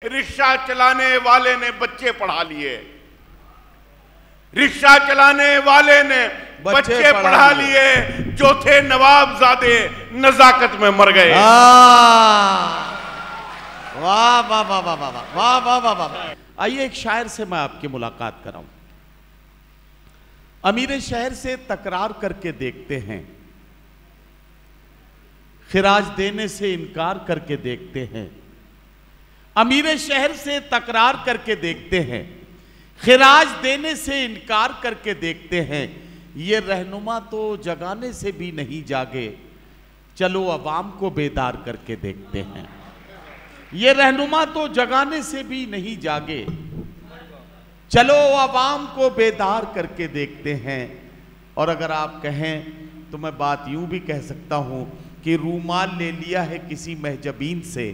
Rickshaw चलाने वाले ने बच्चे पढ़ा लिए, रिक्शा चलाने वाले ने बच्चे पढ़ा लिए, जो थे नवाबजादे नजाकत में मर गए। वाह वाह वाह वाह वाह वाह वाह वाह वाह। आइए एक शायर से मैं आपकी मुलाकात कराऊं। अमीर शहर से तकरार करके देखते हैं, खिराज देने से इनकार करके देखते हैं। अमीर शहर से तकरार करके देखते हैं, खिराज देने से इनकार करके देखते हैं। ये रहनुमा तो जगाने से भी नहीं जागे, चलो अवाम को बेदार करके देखते हैं। ये रहनुमा तो जगाने से भी नहीं जागे, चलो अवाम को बेदार करके देखते हैं। और अगर आप कहें तो मैं बात यूं भी कह सकता हूं कि रूमाल ले लिया है किसी महजबीन से,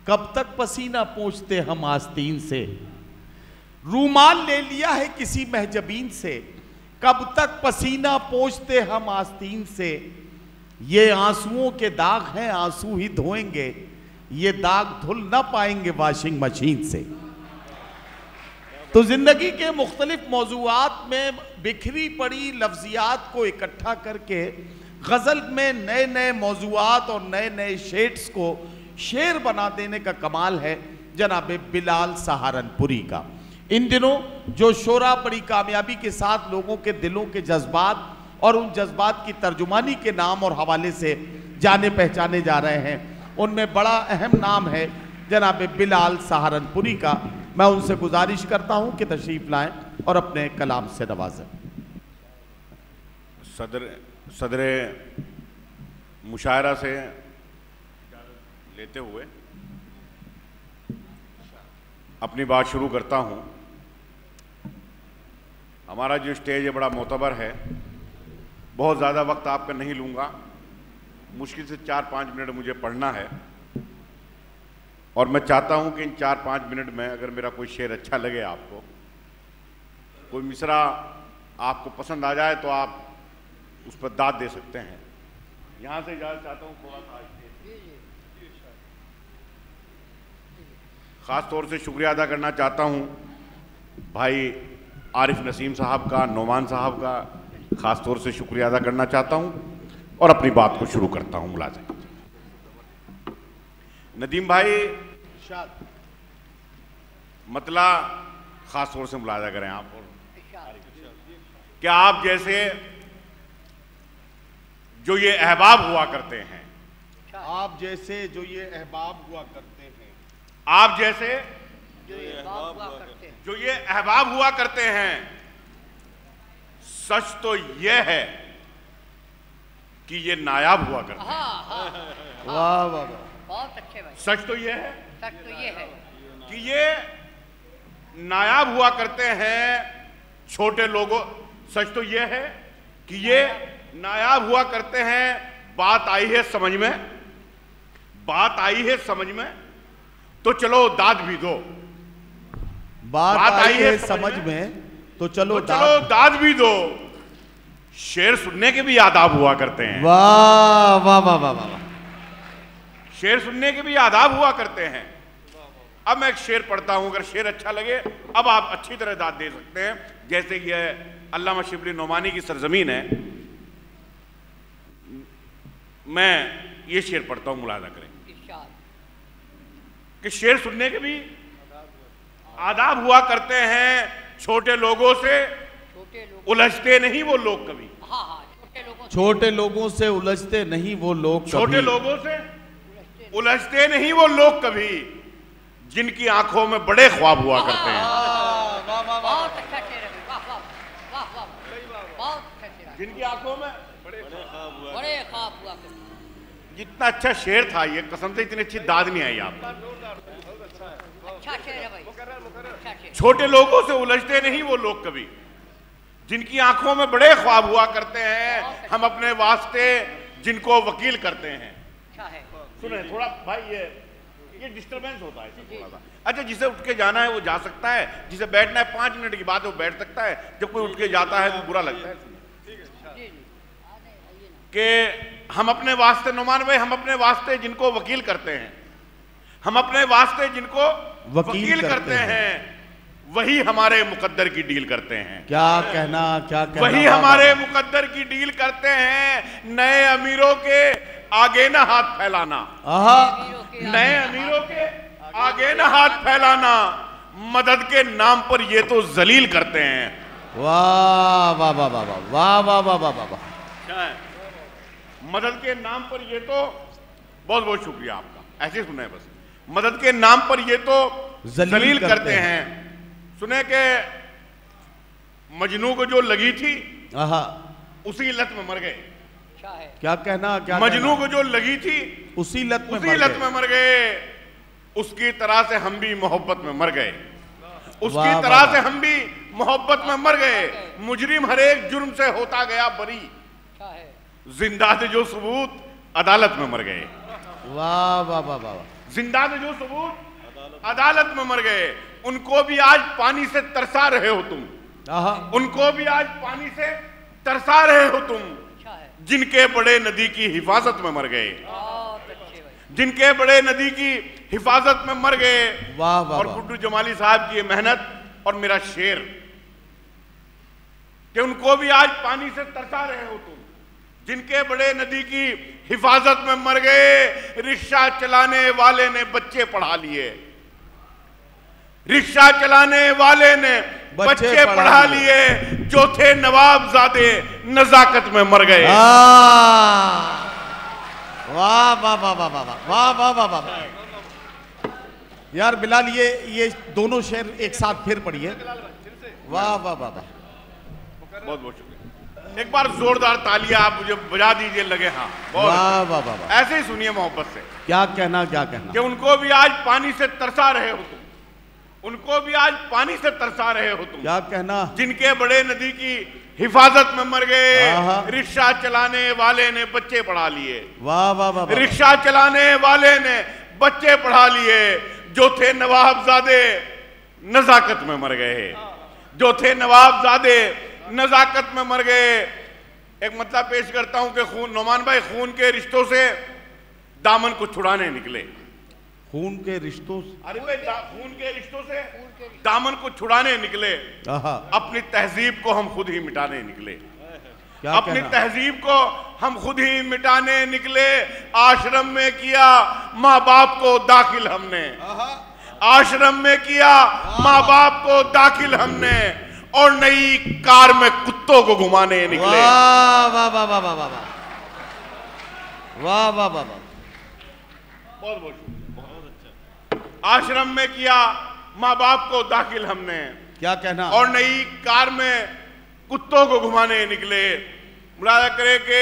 कब तक पसीना पोंछते हम आस्तीन से। रूमाल ले लिया है किसी महजबीन से, कब तक पसीना पोंछते हम आस्तीन से। ये आंसुओं के दाग हैं, आंसू ही धोएंगे, ये दाग धुल ना पाएंगे वॉशिंग मशीन से। तो जिंदगी के मुख्तलिफ मौजूआत में बिखरी पड़ी लफ्जियात को इकट्ठा करके गजल में नए नए मौजूआत और नए नए शेड्स को शेर बना देने का कमाल है जनाब बिलाल सहारनपुरी का। इन दिनों जो शोरा बड़ी कामयाबी के साथ लोगों के दिलों के जज्बात और उन जज्बात की तर्जुमानी के नाम और हवाले से जाने पहचाने जा रहे हैं, उनमें बड़ा अहम नाम है जनाब बिलाल सहारनपुरी का। मैं उनसे गुजारिश करता हूं कि तशरीफ लाएं और अपने कलाम से नवाजें। सदर मुशायरा से लेते हुए अपनी बात शुरू करता हूं। हमारा जो स्टेज है बड़ा मोतबर है, बहुत ज़्यादा वक्त आपका नहीं लूँगा, मुश्किल से 4-5 मिनट मुझे पढ़ना है। और मैं चाहता हूं कि इन 4-5 मिनट में अगर मेरा कोई शेर अच्छा लगे, आपको कोई मिसरा आपको पसंद आ जाए तो आप उस पर दाद दे सकते हैं। यहां से इजाज़त चाहता हूं थोड़ा सा। ख़ास तौर से शुक्रिया अदा करना चाहता हूं भाई आरिफ नसीम साहब का, नोमान साहब का ख़ास तौर से शुक्रिया अदा करना चाहता हूं और अपनी बात को शुरू करता हूं। मुलाज़िम नदीम भाई मतला ख़ास तौर से मुलाजा करें आप, और क्या आप जैसे जो ये अहबाब हुआ करते हैं, आप जैसे जो ये अहबाब हुआ करते हैं, आप जैसे जो ये अहबाब हुआ करते हैं, जो ये अहबाब हुआ करते हैं, सच तो यह है कि ये नायाब हुआ करते हैं। वाह वाह, बहुत अच्छे भाई। सच तो यह है, सच तो ये है कि ये नायाब हुआ करते हैं छोटे लोगों। सच तो यह है कि ये नायाब हुआ करते हैं। बात आई है समझ में, बात आई है समझ में, तो चलो दाद भी दो। बात आई है समझ में, तो चलो दाद भी दो। शेर सुनने के भी आदाब हुआ करते हैं। वाह वाह वाह वाह वाह, शेर सुनने के भी आदाब हुआ करते हैं। अब मैं एक शेर पढ़ता हूं, अगर शेर अच्छा लगे अब आप अच्छी तरह दाद दे सकते हैं। जैसे यह अल्लामा शिबली नोमानी की सरजमीन है, मैं ये शेर पढ़ता हूं, मुलाजा करें कि शेर सुनने के भी आदाब हुआ करते हैं। छोटे लोगों से उलझते नहीं वो लोग कभी। छोटे लोगों से उलझते नहीं वो लोग, छोटे लोगों से उलझते नहीं वो लोग कभी, जिनकी आंखों में बड़े ख्वाब हुआ करते हैं। बहुत अच्छा शेर है, वाह वाह वाह वाह, बहुत अच्छा शेर है। जिनकी आंखों में बड़े ख्वाब हुआ करते हैं। जितना अच्छा शेर था ये, कसम से इतनी अच्छी दाद नहीं आई आपको। अच्छा शेर है भाई, अच्छा शेर। छोटे लोगों से उलझते नहीं वो लोग कभी, जिनकी आंखों में बड़े ख्वाब हुआ करते हैं, हम अपने वास्ते जिनको वकील करते हैं। अच्छा है। सुने थोड़ा भाई, ये डिस्टरबेंस होता है थोड़ा सा। अच्छा, जिसे उठ के जाना है वो जा सकता है, जिसे बैठना है 5 मिनट की बात है वो बैठ सकता है। जब कोई उठ के जाता है तो बुरा लगता है कि हम अपने वास्ते, नुमान भाई, हम अपने वास्ते जिनको वकील करते हैं, हम अपने वास्ते जिनको वकील करते हैं वही हमारे मुकद्दर की डील करते हैं। क्या कहना वही हमारे मुकद्दर की डील करते हैं। नए अमीरों के आगे ना हाथ फैलाना, नए अमीरों के आगे ना हाथ फैलाना, मदद के नाम पर ये तो जलील करते हैं। वाह वाह वाह वाह वाह वाह वाह वाह वाह वाह। मदद के नाम पर ये तो, बहुत बहुत शुक्रिया आपका, ऐसे सुने बस। मदद के नाम पर ये तो जलील करते हैं। सुने के मजनू को जो लगी थी उसी लत में मर गए। क्या कहना, क्या मजनू को जो लगी थी उसी लत में मर गए। उसकी तरह से हम भी मोहब्बत में मर गए, उसकी तरह से हम भी मोहब्बत में मर गए। मुजरिम हर एक जुर्म से होता गया बरी, जिंदा थे जो सबूत अदालत में मर गए। वाह वाह वाह वाह। जिंदा थे जो सबूत अदालत में मर गए। उनको भी आज पानी से तरसा रहे हो तुम, उनको भी आज पानी से तरसा रहे हो तुम, जिनके बड़े नदी की हिफाजत में मर गए, जिनके बड़े नदी की हिफाजत में मर गए। वाह वाह। और गुड्डू जमाली साहब की मेहनत और मेरा शेर कि उनको भी आज पानी से तरसा रहे हो तुम, जिनके बड़े नदी की हिफाजत में मर गए। रिक्शा चलाने वाले ने बच्चे पढ़ा लिए, रिक्शा चलाने वाले ने बच्चे पढ़ा लिए, जो थे नवाबजादे नजाकत में मर गए। वाह वाह वाह वाह वाह वाह वाह वाह वाह। यार बिलाल, ये दोनों शेर एक साथ फिर पढ़िए। वाह वाह वाह वाह, बहुत बहुत शुक्रिया। एक बार जोरदार तालियां आप मुझे बजा दीजिए, लगे हाँ। वाह वाह वाह। ऐसे ही सुनिए मोहब्बत से। क्या कहना, क्या कहना। कि उनको भी आज पानी से तरसा रहे हो तुम, उनको भी आज पानी से तरसा रहे हो तुम। क्या कहना। जिनके बड़े नदी की हिफाजत में मर गए। रिक्शा चलाने वाले ने बच्चे पढ़ा लिए। वाह वाह वाह। रिक्शा चलाने वाले ने बच्चे पढ़ा लिए, जो थे नवाबजादे नजाकत में मर गए, जो थे नवाबजादे नजाकत में मर गए। एक मतलब पेश करता हूं कि खून, नोमान भाई, खून के रिश्तों से दामन को छुड़ाने निकले। खून के रिश्तों, अरे भाई, खून के रिश्तों से दामन को छुड़ाने निकले। अपनी तहजीब को हम खुद ही मिटाने निकले, अपनी तहजीब को हम खुद ही मिटाने निकले। आश्रम में किया माँ बाप को दाखिल हमने, आश्रम में किया माँ बाप को दाखिल हमने, और नई कार में कुत्तों को घुमाने निकले। वाह वाह वाह वाह वाह वाह वाह वाह वाह। बहुत बहुत आश्रम में किया माँ बाप को दाखिल हमने, क्या कहना, और नई कार में कुत्तों को घुमाने निकले। मुरादा करे कि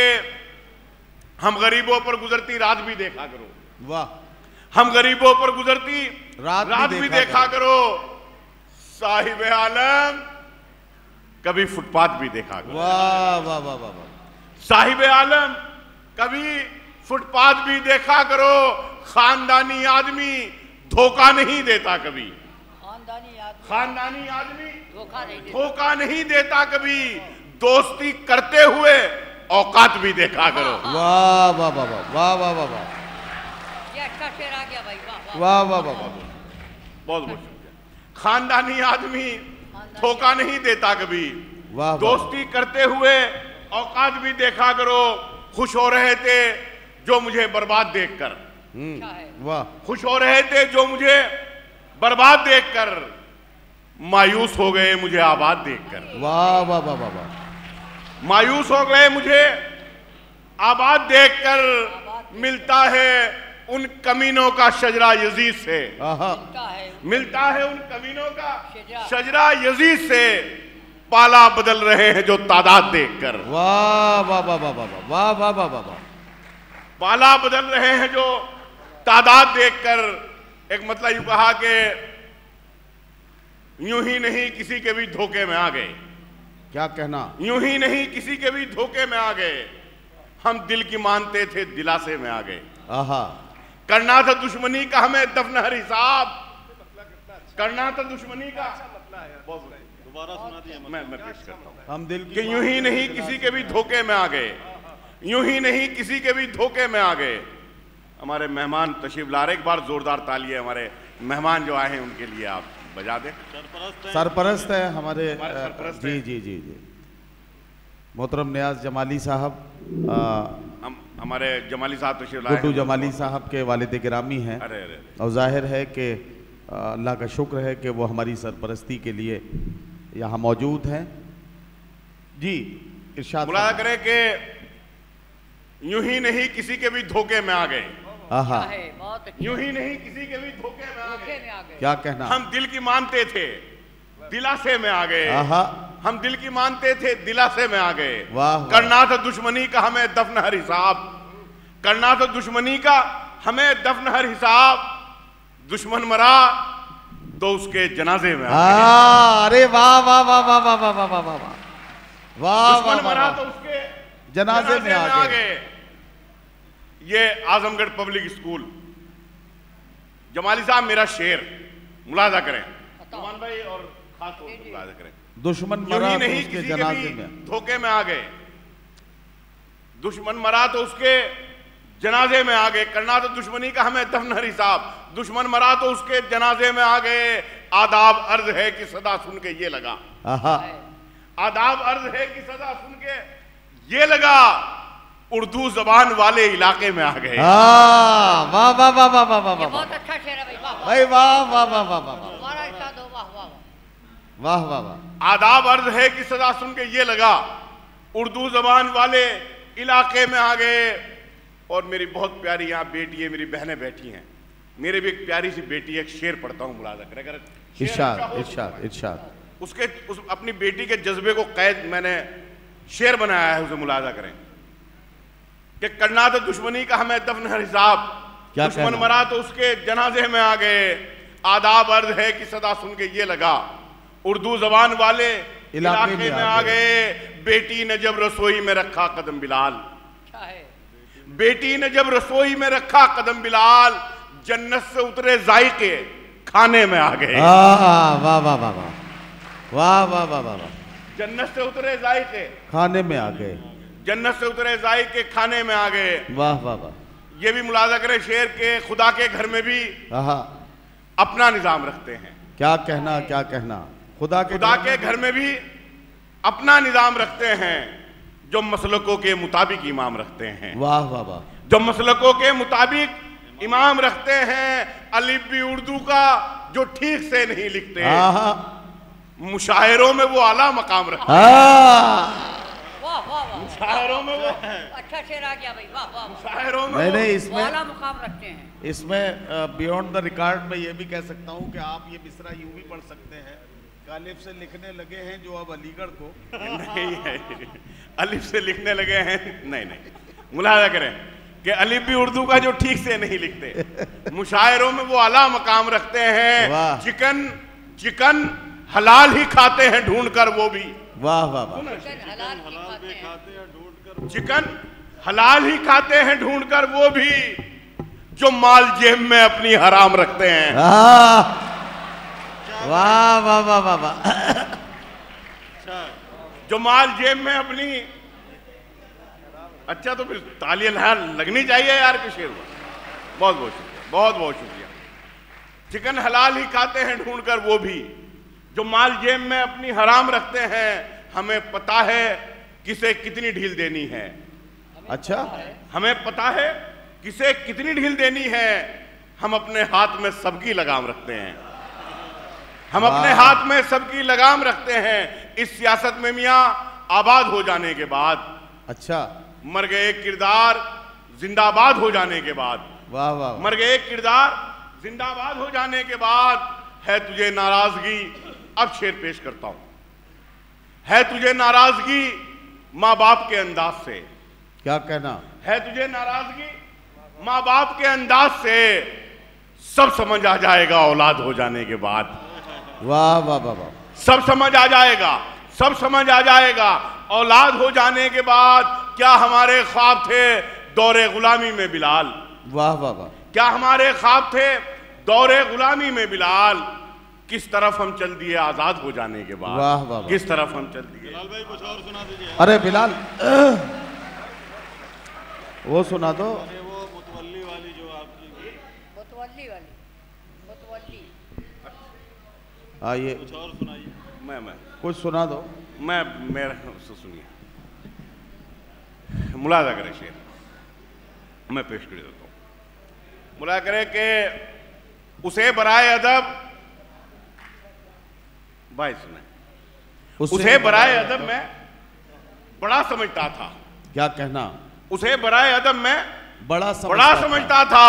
हम गरीबों पर गुजरती रात भी देखा करो। वाह। हम गरीबों पर गुजरती रात भी देखा करो। साहिब आलम कभी फुटपाथ भी देखा करो। वाह वाह वाह वाह। साहिब आलम कभी फुटपाथ भी देखा करो। खानदानी आदमी धोखा नहीं देता कभी, खानदानी आदमी धोखा नहीं देता कभी। दोस्ती करते हुए औकात भी देखा करो। वाह वाह वाह वाह वाह वाह वाह। ये अच्छा शेर आ गया भाई। वाह वाह वाह वाह। बहुत बहुत शुक्रिया। खानदानी आदमी धोखा नहीं देता कभी। वाह। दोस्ती करते हुए औकात भी देखा करो। खुश हो रहे थे जो मुझे बर्बाद देखकर, वाह। खुश हो रहे थे जो मुझे बर्बाद देखकर, मायूस हो गए मुझे आबाद देखकर। वाह वाह वाह वाह। मायूस हो गए मुझे आबाद देखकर। मिलता है उन कमीनों का शजरा यजीद से, मिलता है उन कमीनों का शजरा यजीद से। पाला बदल रहे हैं जो तादाद देखकर। वाह वाह वाह वाह वाह वाह वाह वाह। पाला बदल रहे हैं जो तादाद देखकर। एक मतलब यूं कहा कि यूं ही नहीं किसी के भी धोखे में आ गए। क्या कहना। यूं ही नहीं किसी के भी धोखे में आ गए। हम दिल की मानते थे दिलासे में आ गए। करना था दुश्मनी का हमें दफन हर हिसाब, करना था दुश्मनी का। दोबारा सुना दिया, मैं पेश करता हूं। हम दिल कि यूं ही नहीं किसी के भी धोखे में आ गए, यूं ही नहीं किसी के भी धोखे में आ गए। हमारे मेहमान तशरीफ ला रहे, एक बार जोरदार ताली है हमारे मेहमान जो आए हैं उनके लिए, आप बजा दें। सरपरस्त है हमारे सरपरस्त जी जी जी जी मोहतरम नियाज जमाली साहब, हम हमारे जमाली साहब तशरीफ लाए, गुड्डू जमाली साहब के वालिद गिरामी हैं। अरे अरे और जाहिर है कि अल्लाह का शुक्र है कि वो हमारी सरपरस्ती के लिए यहाँ मौजूद हैं। जी इरशाद मुलाजा करें कि यूं ही नहीं किसी के भी धोखे में आ गए, आहा है बहुत अच्छा। यूं ही नहीं किसी के भी धोखे में आ धोखे गए। में आ गए। क्या कहना, हम दिल की मानते थे दिलासे में आ गए, आहा हम दिल की मानते थे दिलासे में आ गए। वाह, वाह। करना था दुश्मनी का हमें दफन हर हिसाब, करना था दुश्मनी का हमें दफन हर हिसाब, दुश्मन मरा तो उसके जनाजे में आ गए। अरे वाह वाह वाह वाह वाह वाह वाह वाह वाह वाह दुश्मन वाह मरा वाह तो उसके जनाजे में आ गए। ये आजमगढ़ पब्लिक स्कूल, जमाली साहब मेरा शेर मुलाजा करें, नुमान भाई और खास तौर पर मुलाजा करें। दुश्मन यूं मरा ही तो नहीं उसके किसी के जनाजे भी में, धोखे में आ गए, दुश्मन मरा तो उसके जनाजे में आ गए। करना तो दुश्मनी का हमें दफन हर हिसाब, दुश्मन मरा तो उसके जनाजे में आ गए। आदाब अर्ज है कि सदा सुन के ये लगा, आहा आदाब अर्ज है कि सदा सुन के ये लगा, उर्दू जबान वाले इलाके में आ गए। वाह वाह वाह वाह वाह वाह ये वाह बहुत अच्छा शेर है भाई, वाह वाह। भाई वाह वाह वाह वाह वाह दोबारा इरशाद हो, वाह वाह वाह वाह वाह। आदाब अर्ज है कि सदा सुन के ये लगा, उर्दू जबान वाले इलाके में आ गए। और मेरी बहुत प्यारी यहाँ बेटी है, मेरी बहनें बैठी हैं, मेरे भी एक प्यारी सी बेटी है, एक शेर पढ़ता हूँ मुलाजा करें। अगर शेर इरशाद अच्छा हो तो इरशाद इरशाद उसके अपनी बेटी के जज्बे को कैद मैंने शेर बनाया है, उसे मुलाजा करें कि करना तो दुश्मनी का हमें दफन हर हिसाब, क्या दुश्मन कहना? मरा तो उसके जनाजे में आ गए। आदाब अर्ज है कि सदा सुन के ये लगा, उर्दू जबान वाले इलाके में आ गए। बेटी ने जब रसोई में रखा कदम बिलाल, अच्छा है। बेटी ने जब रसोई में रखा कदम बिलाल, जन्नत से उतरे जायके खाने में आ गए। वाह वाह वाह वाह वाह वाह वाह वाह, जन्नत से उतरे जायके खाने में आ गए। जन्नत से उतरे जायके खाने में आ गए। वाह वाह वाह। ये भी मुलाजा करें शेर के, खुदा के घर में भी आहा अपना निजाम रखते हैं। क्या कहना, क्या कहना, खुदा के घर में भी अपना निजाम रखते हैं, जो मसलकों के मुताबिक इमाम रखते हैं। वाह वाह वाह। जो मसलकों के मुताबिक इमाम रखते हैं। अलिफ भी उर्दू का जो ठीक से नहीं लिखते, आहा मुशायरों में वो आला मकाम रखते हैं। वाह वाह वाह, मुशायरों में वो अच्छा शेर आ गया भाई, वाह वाह। मुशायरों में नहीं वो- नहीं, वो इसमें आला मुकाम रखते हैं। इसमें बियॉन्ड द रिकॉर्ड में ये भी कह सकता हूँ कि आप ये मिसरा यूं भी पढ़ सकते हैं, कालिफ से लिखने लगे हैं जो अब अलीगढ़ को नहीं है, अलिफ से लिखने लगे हैं। नहीं नहीं, मुलाजा करें कि अलिफ भी उर्दू का जो ठीक से नहीं लिखते, मुशायरों में वो आला मकाम रखते हैं। वाह। चिकन चिकन हलाल ही खाते हैं ढूंढ कर वो भी, वाह वाह वाह। चिकन हलाल ही खाते हैं। चिकन हलाल ही खाते हैं ढूंढ कर वो भी, जो माल जेब में अपनी हराम रखते हैं। वाह वाह वाह वाह वाह। जो माल जेब में अपनी, अच्छा तो फिर तालियां लगनी चाहिए यार के शेर को। बहुत बहुत शुक्रिया, बहुत बहुत शुक्रिया। चिकन हलाल ही खाते हैं ढूंढ कर वो भी, जो माल जेब में अपनी हराम रखते हैं। हमें पता है किसे कितनी ढील देनी है, अच्छा हमें पता है किसे कितनी ढील देनी है। हम अपने हाथ में सबकी लगाम रखते हैं, हम अपने हाथ में सबकी लगाम रखते हैं। इस सियासत में मियाँ आबाद हो जाने के बाद, अच्छा मर गए किरदार जिंदाबाद हो जाने के बाद, वाह वाह। मर गए किरदार जिंदाबाद हो जाने के बाद, है तुझे नाराजगी, अब शेर पेश करता हूं। है तुझे नाराजगी माँ बाप के अंदाज से, क्या कहना, है तुझे नाराजगी माँ बाप के अंदाज से, सब समझ आ जाएगा औलाद हो जाने के बाद। वाह वाह वाह वाह। सब समझ आ जाएगा, सब समझ आ जाएगा औलाद हो जाने के बाद। क्या हमारे ख्वाब थे दौरे गुलामी में बिलाल, वाह वाह वाह। क्या हमारे ख्वाब थे दौरे गुलामी में बिलाल। किस तरफ हम चल दिए आजाद हो जाने के बाद, वाह वाह वाह। किस तरफ हम चल दिए। बिलाल भाई कुछ और सुना दीजिए। अरे बिलाल वो सुना दो। अरे वो मुतवल्ली वाली जो आइए कुछ और सुनाइए। मैं कुछ सुना दो। मेरा सुनिए, मुलाजा करे शेर, मैं पेश कर देता हूँ। मुलाजा करे कि उसे बराए अदब, भाई सुने, उसे बराए अदब में बड़ा समझता था। क्या कहना? उसे बराए अदब में बड़ा समझता था।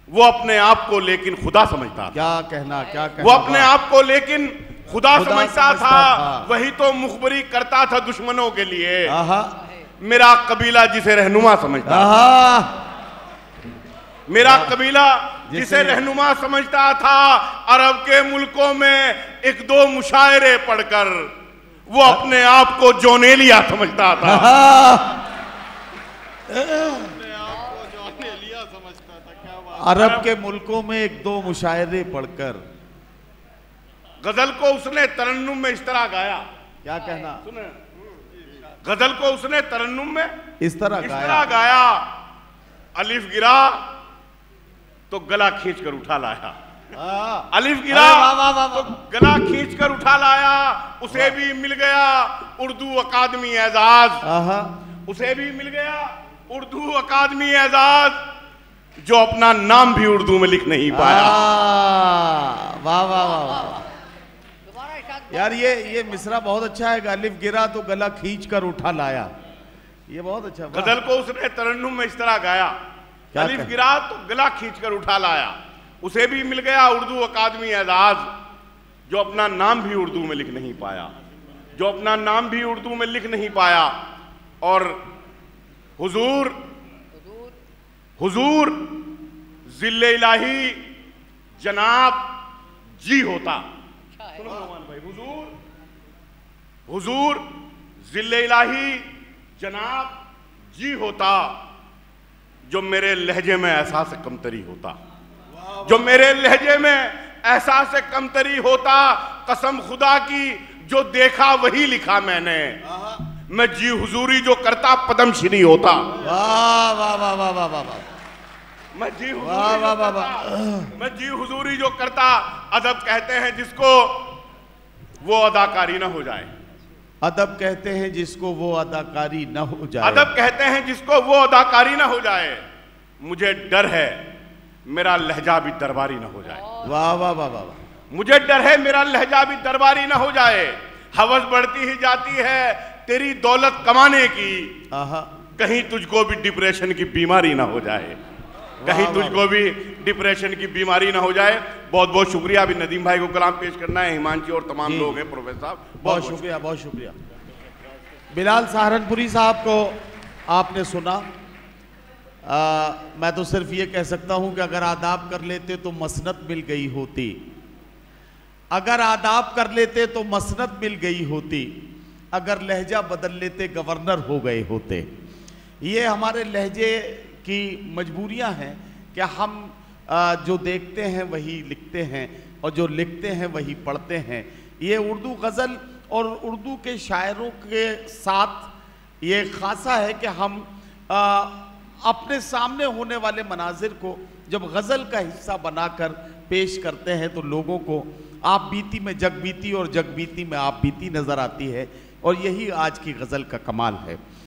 वो अपने आप को लेकिन खुदा समझता था। क्या कहना? क्या कहना? वो अपने आप को लेकिन खुदा समझता था। वही तो मुखबरी करता था दुश्मनों के लिए। मेरा कबीला जिसे रहनुमा समझता था, मेरा कबीला जिसे रहनुमा समझता था। अरब के मुल्कों में एक दो मुशायरे पढ़कर वो अपने आप को जोनेलिया समझता था। अरब के मुल्कों में एक दो मुशायरे पढ़कर गजल को उसने तरन्नुम में इस तरह गाया। क्या कहना? सुने, गजल को उसने तरन्नुम में इस तरह गाया। अलिफ गिरा तो गला खींच कर उठा लाया। अलिफ गिरा तो गला खींच कर उठा लाया। उसे भी मिल गया उर्दू अकादमी एजाज। उसे भी मिल गया उर्दू अकादमी एजाज, जो अपना नाम भी उर्दू में लिख नहीं पाया। वाह वाह वाह यार, ये मिसरा बहुत अच्छा है। अलिफ गिरा तो गला खींच कर उठा लाया, ये बहुत अच्छा। गजल को उसने तरन्नुम में इस तरह गाया। अलिफ गिरा तो गला खींच कर उठा लाया। उसे भी मिल गया उर्दू अकादमी एजाज, जो अपना नाम भी उर्दू में लिख नहीं पाया। जो अपना नाम भी उर्दू में लिख नहीं पाया। और हुजूर जिल्ले इलाही जनाब जी होता। सुनो नौमान भाई, हुजूर जिल्ले इलाही जनाब जी होता, जो मेरे लहजे में एहसास कमतरी होता। जो मेरे लहजे में एहसास कमतरी होता। कसम खुदा की जो देखा वही लिखा मैंने। मैं जी हुजूरी जो करता पद्मश्री होता। वाह वाह वाह वाह वाह वाह। मैं जी हुजूरी जो करता। अदब कहते हैं जिसको वो अदाकारी ना हो जाए। अदब कहते हैं जिसको वो अदाकारी ना हो जाए। अदब कहते हैं जिसको वो अदाकारी ना हो जाए। मुझे डर है मेरा लहजा भी दरबारी ना हो जाए। वाह वाह वाह वाह। मुझे डर है मेरा लहजा भी दरबारी ना हो जाए। हवस बढ़ती ही जाती है तेरी दौलत कमाने की। कहीं तुझको भी डिप्रेशन की बीमारी ना हो जाए। कहीं तुझको भी डिप्रेशन की बीमारी ना हो जाए। बहुत बहुत शुक्रिया। अभी नदीम भाई को कलाम पेश करना है। हिमांशी और तमाम लोग हैं। प्रोफेसर साहब बहुत शुक्रिया, बहुत शुक्रिया। बिलाल सहारनपुरी साहब को आपने सुना। मैं तो सिर्फ ये कह सकता हूं कि अगर आदाब कर लेते तो मसनत मिल गई होती। अगर आदाब कर लेते तो मसनत मिल गई होती। अगर लहजा बदल लेते गवर्नर हो गए होते। ये हमारे लहजे की मजबूरियां हैं कि हम जो देखते हैं वही लिखते हैं और जो लिखते हैं वही पढ़ते हैं। ये उर्दू गज़ल और उर्दू के शायरों के साथ ये खासा है कि हम अपने सामने होने वाले मनाजिर को जब गज़ल का हिस्सा बनाकर पेश करते हैं तो लोगों को आप बीती में जग बीती और जग बीती में आप बीती नज़र आती है। और यही आज की गज़ल का कमाल है।